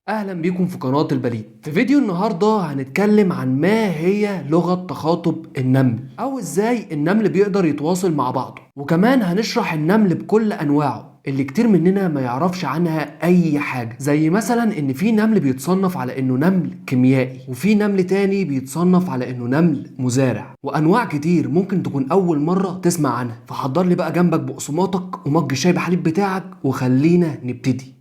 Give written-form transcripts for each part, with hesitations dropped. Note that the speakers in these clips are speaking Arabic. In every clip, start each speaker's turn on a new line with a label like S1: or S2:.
S1: اهلا بيكم في قناة البليد. في فيديو النهاردة هنتكلم عن ما هي لغة تخاطب النمل او ازاي النمل بيقدر يتواصل مع بعضه، وكمان هنشرح النمل بكل انواعه اللي كتير مننا ما يعرفش عنها اي حاجة، زي مثلا ان في نمل بيتصنف على انه نمل كيميائي، وفي نمل تاني بيتصنف على انه نمل مزارع، وانواع كتير ممكن تكون اول مرة تسمع عنها. فحضر لي بقى جنبك بقسماطك ومج الشاي بحليب بتاعك وخلينا نبتدي.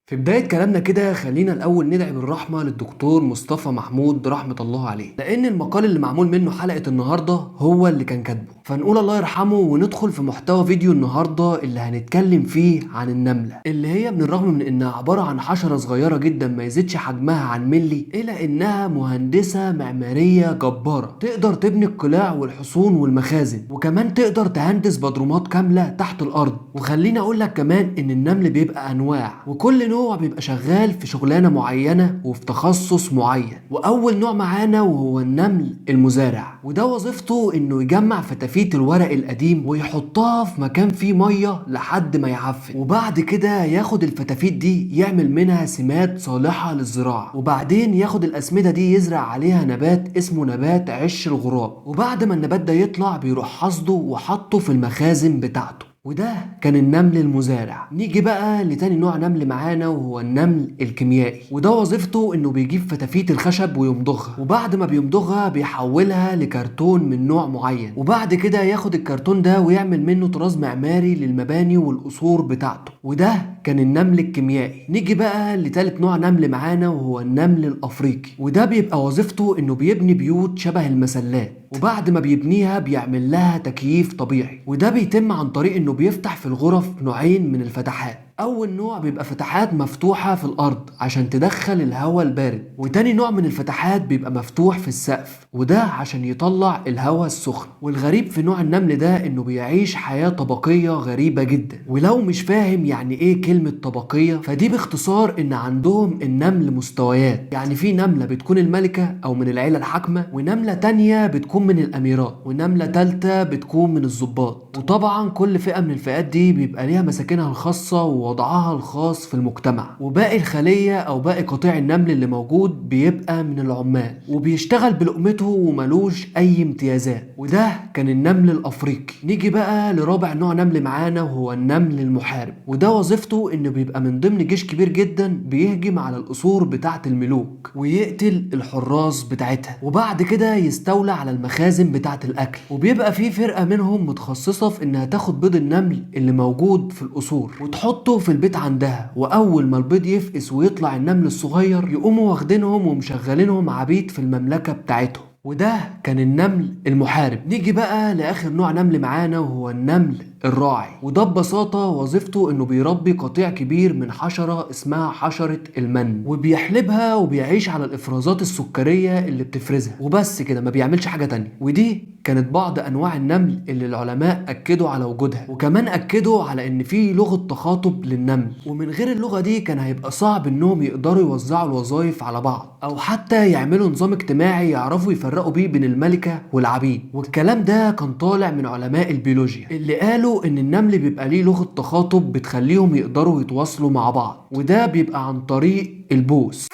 S1: في بداية كلامنا كده خلينا الأول ندعي بالرحمة للدكتور مصطفى محمود رحمة الله عليه، لأن المقال اللي معمول منه حلقة النهاردة هو اللي كان كاتبه، فنقول الله يرحمه وندخل في محتوى فيديو النهاردة اللي هنتكلم فيه عن النملة، اللي هي من الرغم من إنها عبارة عن حشرة صغيرة جدا ما يزيدش حجمها عن ملي، إلا إنها مهندسة معمارية جبارة تقدر تبني القلاع والحصون والمخازن، وكمان تقدر تهندس بدرومات كاملة تحت الأرض. وخليني أقول لك كمان إن النمل بيبقى أنواع، وكل نوع بيبقى شغال في شغلانة معينة وفي تخصص معين. وأول نوع معانا وهو النمل المزارع، وده وظيفته إنه يجمع فتافيت الورق القديم ويحطها في مكان فيه مية لحد ما يعفن، وبعد كده ياخد الفتافيت دي يعمل منها سمات صالحة للزراعة، وبعدين ياخد الأسمدة دي يزرع عليها نبات اسمه نبات عش الغراب، وبعد ما النبات ده يطلع بيروح حصده وحطه في المخازن بتاعته. وده كان النمل المزارع. نيجي بقى لتاني نوع نمل معانا وهو النمل الكيميائي، وده وظيفته انه بيجيب فتافيت الخشب ويمضغها، وبعد ما بيمضغها بيحولها لكرتون من نوع معين، وبعد كده ياخد الكرتون ده ويعمل منه طراز معماري للمباني والقصور بتاعته. وده كان النمل الكيميائي. نيجي بقى لتالت نوع نمل معانا وهو النمل الافريقي، وده بيبقى وظيفته انه بيبني بيوت شبه المسلات، وبعد ما بيبنيها بيعمل لها تكييف طبيعي، وده بيتم عن طريق انه بيفتح في الغرف نوعين من الفتحات. اول نوع بيبقى فتحات مفتوحة في الارض عشان تدخل الهواء البارد، وتاني نوع من الفتحات بيبقى مفتوح في السقف، وده عشان يطلع الهواء السخن. والغريب في نوع النمل ده انه بيعيش حياة طبقية غريبة جدا، ولو مش فاهم يعني ايه كلمة طبقية فدي باختصار ان عندهم النمل مستويات، يعني في نملة بتكون الملكة او من العيلة الحاكمة، ونملة تانية بتكون من الاميرات، ونملة تالتة بتكون من الضباط. وطبعا كل فئة من الفئات دي بيبقى ليها مساكنها الخاصة ووضعها الخاص في المجتمع، وباقي الخلية او باقي قطيع النمل اللي موجود بيبقى من العمال وبيشتغل بلقمته وملوش اي امتيازات. وده كان النمل الافريقي. نيجي بقى لرابع نوع نمل معانا وهو النمل المحارب، وده وظيفته انه بيبقى من ضمن جيش كبير جدا بيهجم على القصور بتاعة الملوك ويقتل الحراس بتاعتها، وبعد كده يستولى على المخازن بتاعة الاكل. وبيبقى في فرقة منهم متخصصة في انها تاخد بيض النمل اللي موجود في القصور وتحطه في البيت عندها، واول ما البيض يفقس ويطلع النمل الصغير يقوموا واخدينهم ومشغلينهم عبيد في المملكة بتاعتهم. وده كان النمل المحارب. نيجي بقى لاخر نوع نمل معانا وهو النمل الراعي، وده ببساطة وظيفته انه بيربي قطيع كبير من حشرة اسمها حشرة المن، وبيحلبها وبيعيش على الافرازات السكرية اللي بتفرزها، وبس كده ما بيعملش حاجة تانية. ودي كانت بعض انواع النمل اللي العلماء اكدوا على وجودها، وكمان اكدوا على ان في لغة تخاطب للنمل، ومن غير اللغة دي كان هيبقى صعب انهم يقدروا يوزعوا الوظائف على بعض او حتى يعملوا نظام اجتماعي يعرفوا يفرقوا بيه بين الملكة والعبيد. والكلام ده كان طالع من علماء البيولوجيا اللي قالوا ان النمل بيبقى ليه لغة تخاطب بتخليهم يقدروا يتواصلوا مع بعض، وده بيبقى عن طريق البوس.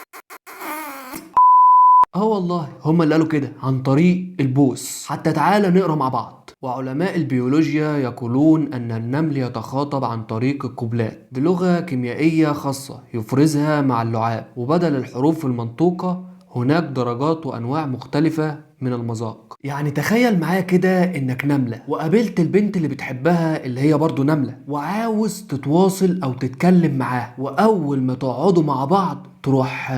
S1: والله هما اللي قالوا كده، عن طريق البوس. حتى تعالى نقرا مع بعض. وعلماء البيولوجيا يقولون أن النمل يتخاطب عن طريق القبلات بلغة كيميائية خاصة يفرزها مع اللعاب، وبدل الحروف المنطوقة هناك درجات وأنواع مختلفة من المذاق. يعني تخيل معايا كده انك نملة وقابلت البنت اللي بتحبها اللي هي برضو نملة، وعاوز تتواصل او تتكلم معاها، واول ما تقعدوا مع بعض تروح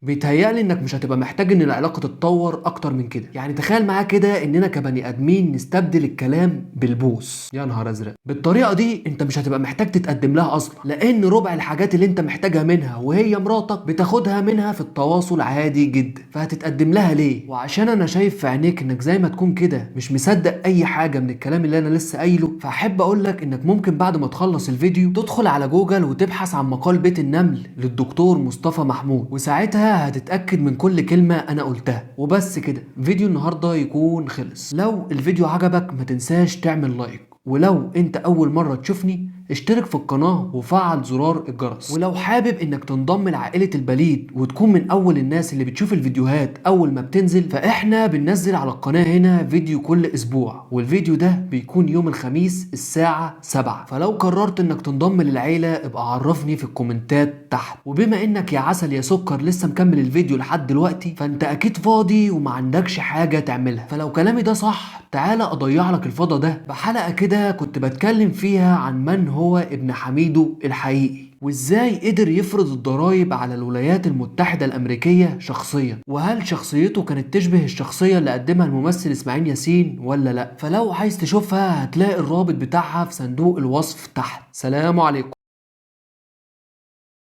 S1: بيتهيألي انك مش هتبقى محتاج ان العلاقة تتطور اكتر من كده. يعني تخيل معايا كده اننا كبني ادمين نستبدل الكلام بالبوس. يا نهار ازرق. بالطريقة دي انت مش هتبقى محتاج تتقدم لها اصلا، لان ربع الحاجات اللي انت محتاجها منها وهي مراتك بتاخدها منها في التواصل عادي جدا، فهتتقدم لها ليه؟ وعشان انا شايف في عينيك انك زي ما تكون كده مش مصدق اي حاجة من الكلام اللي انا لسه قايله، فاحب اقولك انك ممكن بعد ما تخلص الفيديو تدخل على جوجل وتبحث عن مقال بيت النمل للدكتور مصطفى محمود، وساعتها هتتأكد من كل كلمة أنا قلتها. وبس كده فيديو النهاردة يكون خلص. لو الفيديو عجبك ما تنساش تعمل لايك، ولو انت أول مرة تشوفني اشترك في القناة وفعل زرار الجرس. ولو حابب انك تنضم لعائلة البليد وتكون من اول الناس اللي بتشوف الفيديوهات اول ما بتنزل، فاحنا بننزل على القناة هنا فيديو كل اسبوع، والفيديو ده بيكون يوم الخميس الساعة 7. فلو قررت انك تنضم للعيلة ابقى عرفني في الكومنتات تحت. وبما انك يا عسل يا سكر لسه مكمل الفيديو لحد دلوقتي، فانت اكيد فاضي وما عندكش حاجة تعملها. فلو كلامي ده صح، تعالى اضيع لك الفضا ده بحلقة كده كنت بتكلم فيها عن من هو ابن حميدو الحقيقي، وازاي قدر يفرض الضرايب على الولايات المتحدة الامريكية شخصيا، وهل شخصيته كانت تشبه الشخصية اللي قدمها الممثل اسماعيل ياسين ولا لا. فلو عايز تشوفها هتلاقي الرابط بتاعها في صندوق الوصف تحت. سلام عليكم.